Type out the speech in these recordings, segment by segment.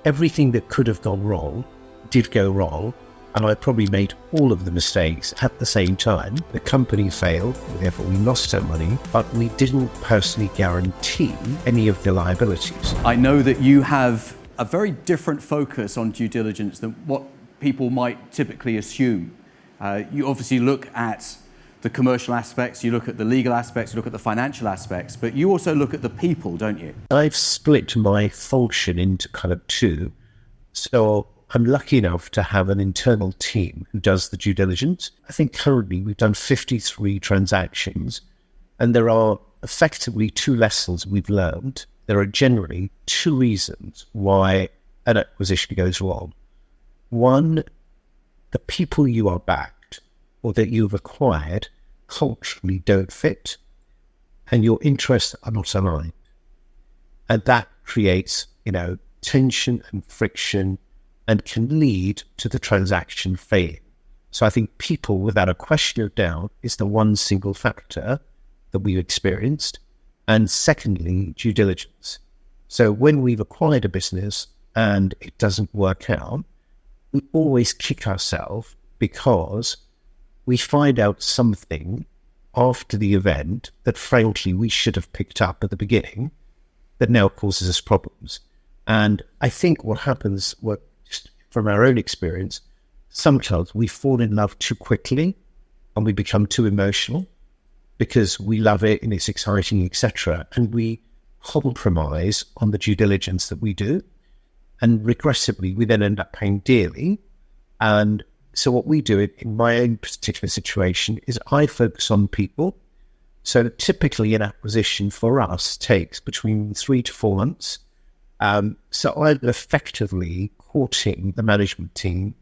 everything that could have gone wrong did go wrong, and I probably made all of the mistakes at the same time. The company failed, therefore we lost our money, but we didn't personally guarantee any of the liabilities. I know that you have a very different focus on due diligence than what people might typically assume. You obviously look at the commercial aspects, you look at the legal aspects, you look at the financial aspects, but you also look at the people, don't you? I've split my function into kind of two. So I'm lucky enough to have an internal team who does the due diligence. I think currently we've done 53 transactions, and there are effectively two lessons we've learned. There are generally two reasons why an acquisition goes wrong. One, the people you are backed or that you've acquired culturally don't fit, and your interests are not aligned. And that creates, tension and friction, and can lead to the transaction failing. So I think people, without a question of doubt, is the one single factor that we've experienced. And secondly, due diligence. So when we've acquired a business and it doesn't work out, we always kick ourselves because we find out something after the event that frankly we should have picked up at the beginning that now causes us problems. And I think what happens, just from our own experience, sometimes we fall in love too quickly and we become too emotional because we love it and it's exciting, etc. And we compromise on the due diligence that we do. And regressively, we then end up paying dearly. And so what we do in my own particular situation is I focus on people. So typically an acquisition for us takes between 3 to 4 months. So I'm effectively courting the management team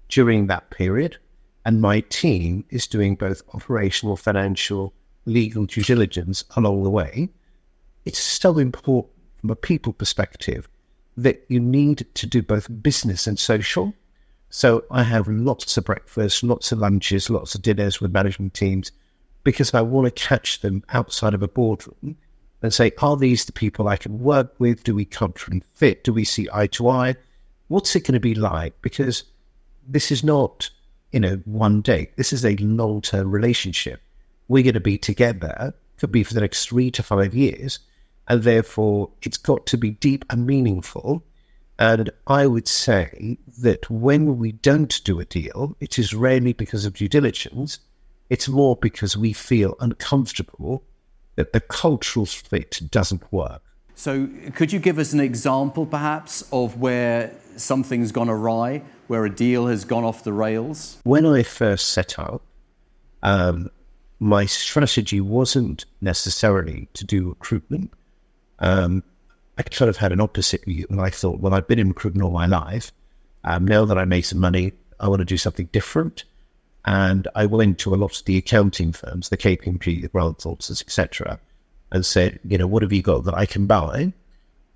during that period. And my team is doing both operational, financial, legal due diligence along the way. It's so important from a people perspective that you need to do both business and social. So I have lots of breakfasts, lots of lunches, lots of dinners with management teams because I want to catch them outside of a boardroom and say, are these the people I can work with? Do we culturally fit? Do we see eye to eye? What's it going to be like? Because this is not, one day. This is a long-term relationship. We're going to be together, could be for the next 3 to 5 years. And therefore, it's got to be deep and meaningful. And I would say that when we don't do a deal, it is rarely because of due diligence. It's more because we feel uncomfortable that the cultural fit doesn't work. So could you give us an example, perhaps, of where something's gone awry, where a deal has gone off the rails? When I first set up, my strategy wasn't necessarily to do recruitment. I kind of had an opposite view, and I thought, well, I've been in recruitment all my life. Now that I made some money, I want to do something different. And I went to a lot of the accounting firms, the KPMG, the Grant Thornton's, etc., and said, what have you got that I can buy?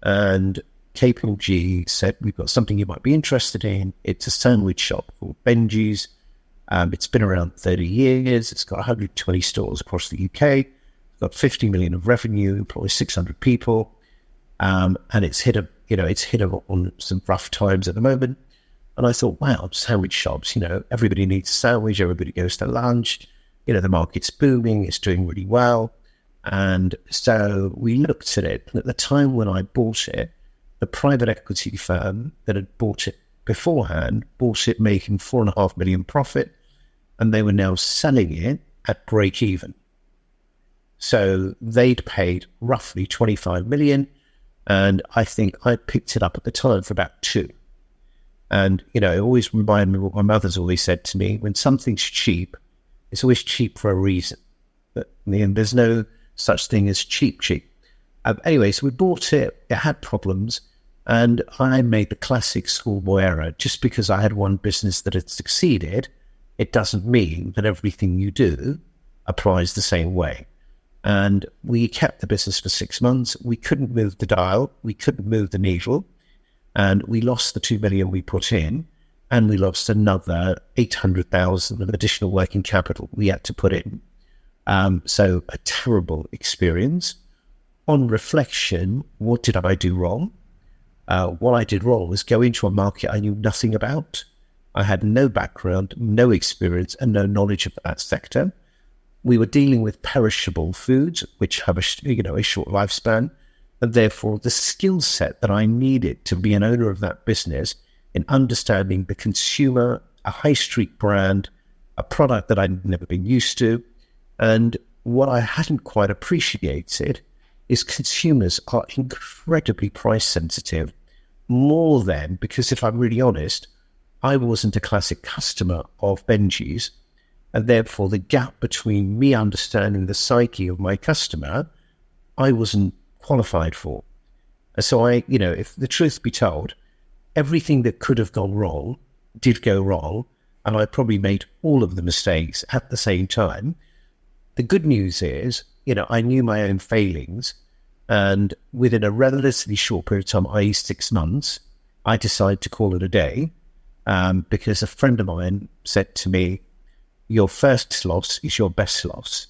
And KPMG said, we've got something you might be interested in. It's a sandwich shop called Benji's. It's been around 30 years. It's got 120 stores across the UK. It's got 50 million of revenue, employs 600 people. And it's hit on some rough times at the moment. And I thought, wow, sandwich shops, everybody needs a sandwich. Everybody goes to lunch. The market's booming. It's doing really well. And so we looked at it. And at the time when I bought it, the private equity firm that had bought it beforehand bought it making 4.5 million profit. And they were now selling it at break even. So they'd paid roughly 25 million. And I think I picked it up at the time for about 2. And, it always reminded me what my mother's always said to me, when something's cheap, it's always cheap for a reason. But there's no such thing as cheap. Anyway, so we bought it, it had problems, and I made the classic schoolboy error. Just because I had one business that had succeeded, it doesn't mean that everything you do applies the same way. And we kept the business for 6 months. We couldn't move the dial. We couldn't move the needle. And we lost the 2 million we put in, and we lost another 800,000 of additional working capital we had to put in. So a terrible experience. On reflection, what did I do wrong? What I did wrong was go into a market I knew nothing about. I had no background, no experience, and no knowledge of that sector. We were dealing with perishable foods, which have a short lifespan, and therefore the skill set that I needed to be an owner of that business in understanding the consumer, a high street brand, a product that I'd never been used to. And what I hadn't quite appreciated is consumers are incredibly price sensitive, more than, because if I'm really honest, I wasn't a classic customer of Benji's, and therefore the gap between me understanding the psyche of my customer, I wasn't qualified for. And so if the truth be told, everything that could have gone wrong did go wrong, and I probably made all of the mistakes at the same time. The good news is, I knew my own failings, and within a relatively short period of time, i.e. 6 months, I decided to call it a day, because a friend of mine said to me, your first loss is your best loss.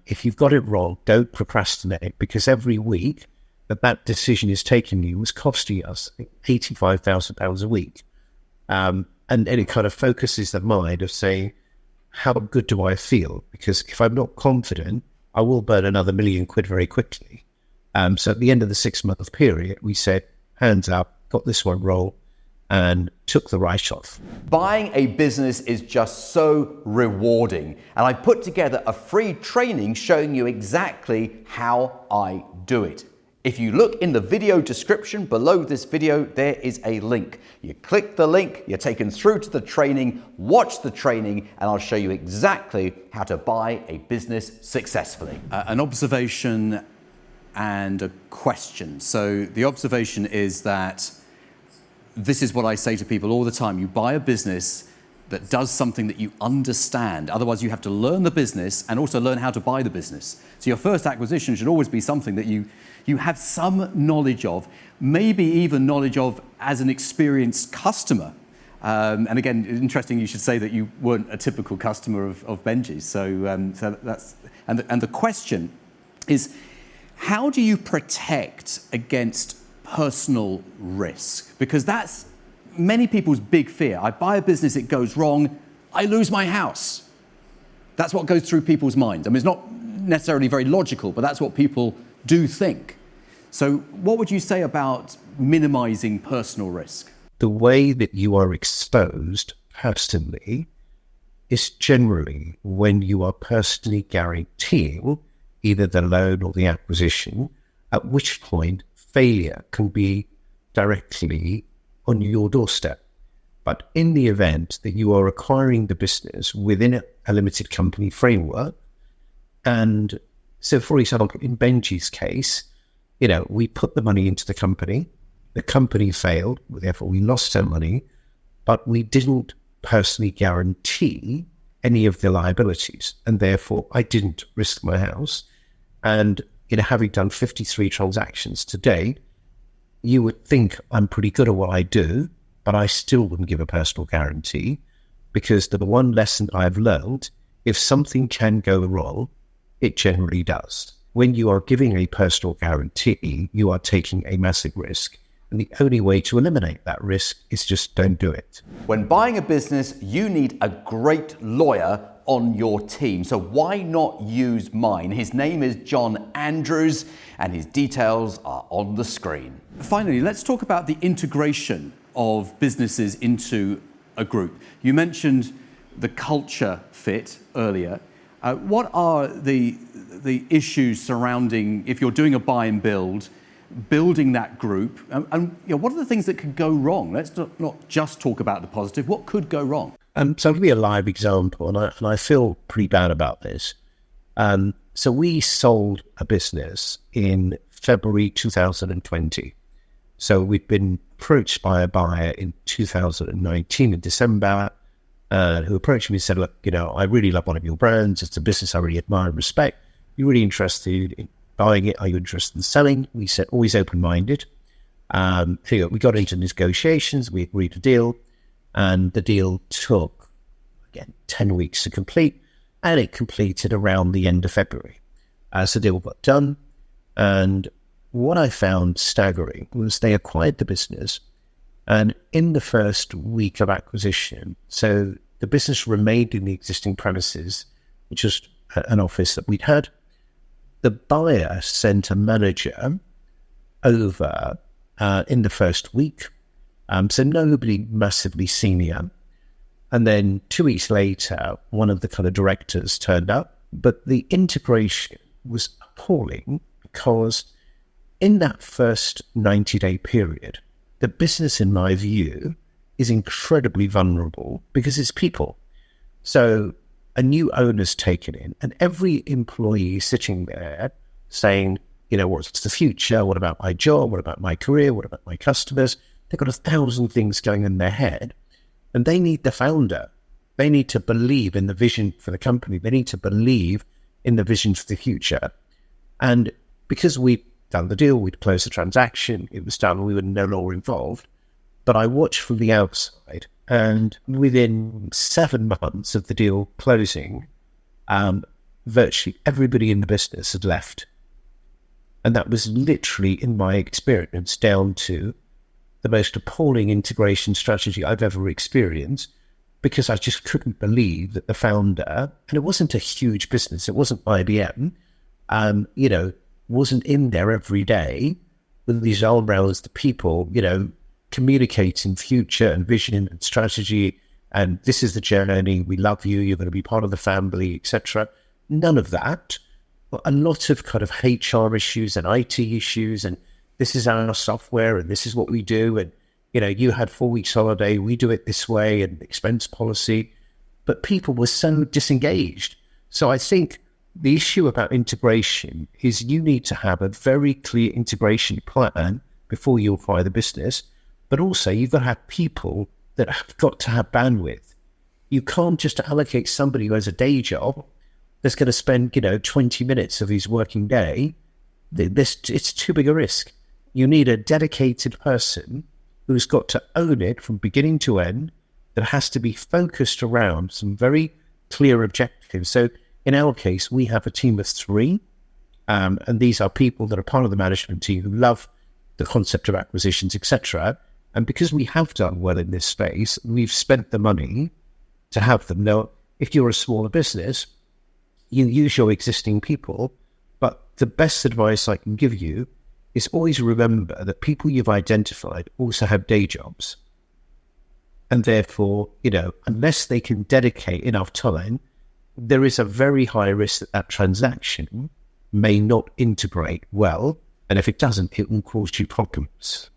If you've got it wrong, don't procrastinate, because every week that decision is taking you was costing us £85,000 a week. And it kind of focuses the mind of saying, how good do I feel? Because if I'm not confident, I will burn another £1 million very quickly. So at the end of the 6-month period, we said, hands up, got this one wrong, and took the write-off. Buying a business is just so rewarding, and I put together a free training showing you exactly how I do it. If you look in the video description below this video, there is a link. You click the link, you're taken through to the training, watch the training, and I'll show you exactly how to buy a business successfully. An observation and a question. So the observation is that this is what I say to people all the time. You buy a business that does something that you understand. Otherwise, you have to learn the business and also learn how to buy the business. So your first acquisition should always be something that you have some knowledge of, maybe even knowledge of as an experienced customer. And again, interesting you should say that you weren't a typical customer of Benji's. So that's, and the question is, how do you protect against personal risk? Because that's many people's big fear. I buy a business, it goes wrong, I lose my house. That's what goes through people's minds. I mean, it's not necessarily very logical, but that's what people do think. So what would you say about minimizing personal risk? The way that you are exposed personally is generally when you are personally guaranteeing either the loan or the acquisition, at which point failure can be directly on your doorstep. But in the event that you are acquiring the business within a limited company framework, and so for example, in Benji's case, we put the money into the company failed, therefore we lost our money, but we didn't personally guarantee any of the liabilities, and therefore I didn't risk my house. And having done 53 transactions to date, you would think I'm pretty good at what I do, but I still wouldn't give a personal guarantee, because the one lesson I've learned, if something can go wrong, it generally does. When you are giving a personal guarantee, you are taking a massive risk. And the only way to eliminate that risk is just don't do it. When buying a business, you need a great lawyer on your team. So why not use mine? His name is John Andrews, and his details are on the screen. Finally, let's talk about the integration of businesses into a group. You mentioned the culture fit earlier. What are the issues surrounding, if you're doing a buy and build, building that group, and what are the things that could go wrong? Let's not just talk about the positive. What could go wrong? So I'll give you a live example, and I feel pretty bad about this. So we sold a business in February 2020. So we'd been approached by a buyer in 2019 in December, who approached me and said, look, I really love one of your brands. It's a business I really admire and respect. You're really interested in buying it? Are you interested in selling? We said, always open-minded. We got into negotiations. We agreed a deal, and the deal took, again, 10 weeks to complete, and it completed around the end of February. So the deal got done, and what I found staggering was they acquired the business, and in the first week of acquisition, so the business remained in the existing premises, which was an office that we'd had. The buyer sent a manager over in the first week, so nobody massively senior. And then 2 weeks later, one of the kind of directors turned up. But the integration was appalling because in that first 90-day period, the business, in my view, is incredibly vulnerable because it's people. So a new owner's taken in, and every employee sitting there saying, what's the future? What about my job? What about my career? What about my customers? They've got 1,000 things going in their head, and they need the founder. They need to believe in the vision for the company. They need to believe in the vision for the future. And because we'd done the deal, we'd closed the transaction, it was done, we were no longer involved. But I watched from the outside, and within 7 months of the deal closing, virtually everybody in the business had left. And that was literally, in my experience, down to the most appalling integration strategy I've ever experienced, because I just couldn't believe that the founder, and it wasn't a huge business, it wasn't IBM, wasn't in there every day with these eyebrows, the people, communicating future and vision and strategy, and this is the journey, we love you, you're going to be part of the family, etc. None of that. A lot of kind of HR issues and IT issues, and this is our software, and this is what we do, and you had 4 weeks holiday, we do it this way, and expense policy. But people were so disengaged. So I think the issue about integration is you need to have a very clear integration plan before you acquire the business, but also you've got to have people that have got to have bandwidth. You can't just allocate somebody who has a day job that's going to spend, 20 minutes of his working day. It's too big a risk. You need a dedicated person who's got to own it from beginning to end, that has to be focused around some very clear objectives. So in our case, we have a team of 3, and these are people that are part of the management team who love the concept of acquisitions, etc. And because we have done well in this space, we've spent the money to have them. Now, if you're a smaller business, you use your existing people, but the best advice I can give you is always remember that people you've identified also have day jobs. And therefore, unless they can dedicate enough time, there is a very high risk that that transaction may not integrate well. And if it doesn't, it will cause you problems.